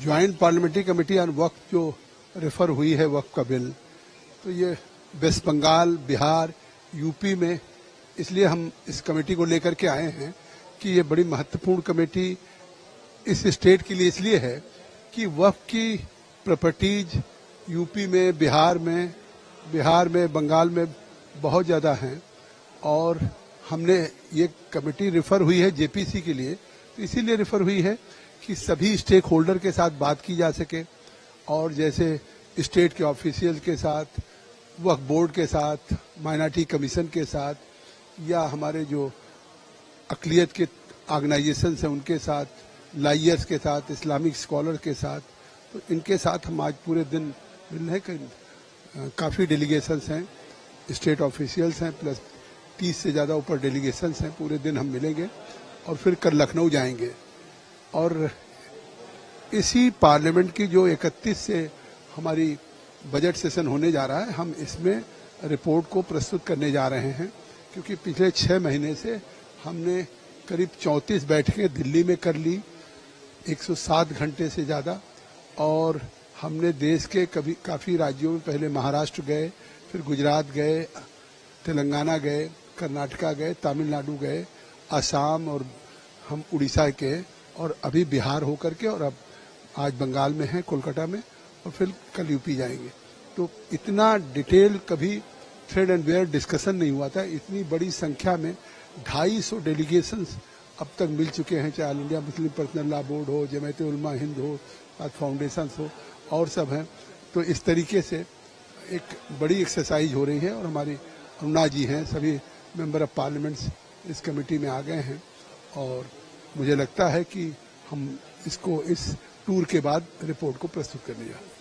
Joint parliamentary committee on वक्फ जो refer हुई है वक्फ का बिल, तो ये वेस्ट बंगाल, बिहार, यूपी में इसलिए हम इस कमेटी को लेकर के आए हैं कि ये बड़ी महत्वपूर्ण कमेटी इस स्टेट के लिए इसलिए है कि वक्फ की प्रॉपर्टीज यूपी में, बिहार में, बंगाल में बहुत ज़्यादा हैं और हमने ये कमेटी रेफर हुई है जेपीसी के लिए, तो इसीलिए रेफर हुई है कि सभी स्टेक होल्डर के साथ बात की जा सके और जैसे स्टेट के ऑफिशियल के साथ, वक्फ बोर्ड के साथ, माइनॉरिटी कमीशन के साथ या हमारे जो अक़लियत के ऑर्गेनाइजेशन हैं उनके साथ, लाइयर्स के साथ, इस्लामिक स्कॉलर के साथ, तो इनके साथ हम आज पूरे दिन मिल रहे हैं। काफ़ी डेलीगेशंस हैं, स्टेट ऑफिशियल्स हैं, प्लस 30 से ज़्यादा ऊपर डेलीगेशंस हैं। पूरे दिन हम मिलेंगे और फिर कल लखनऊ जाएंगे और इसी पार्लियामेंट की जो 31 से हमारी बजट सेशन होने जा रहा है, हम इसमें रिपोर्ट को प्रस्तुत करने जा रहे हैं क्योंकि पिछले 6 महीने से हमने करीब 34 बैठकें दिल्ली में कर ली, 107 घंटे से ज़्यादा, और हमने देश के काफ़ी राज्यों में पहले महाराष्ट्र गए, फिर गुजरात गए, तेलंगाना गए, कर्नाटका गए, तमिलनाडु गए, असम और हम उड़ीसा के, और अभी बिहार होकर के, और अब आज बंगाल में हैं, कोलकाता में, और फिर कल यूपी जाएंगे। तो इतना डिटेल कभी थ्रेड एंड वेयर डिस्कशन नहीं हुआ था। इतनी बड़ी संख्या में 250 डेलीगेशंस अब तक मिल चुके हैं, चाहे all India Muslim personal law board हो, जमात उलमा हिंद हो, फाउंडेशन हो और सब हैं। तो इस तरीके से एक बड़ी एक्सरसाइज हो रही है और हमारी अरुणा जी हैं, सभी मेंबर ऑफ पार्लियामेंट्स इस कमेटी में आ गए हैं और मुझे लगता है कि हम इसको इस टूर के बाद रिपोर्ट को प्रस्तुत करने जा रहे हैं।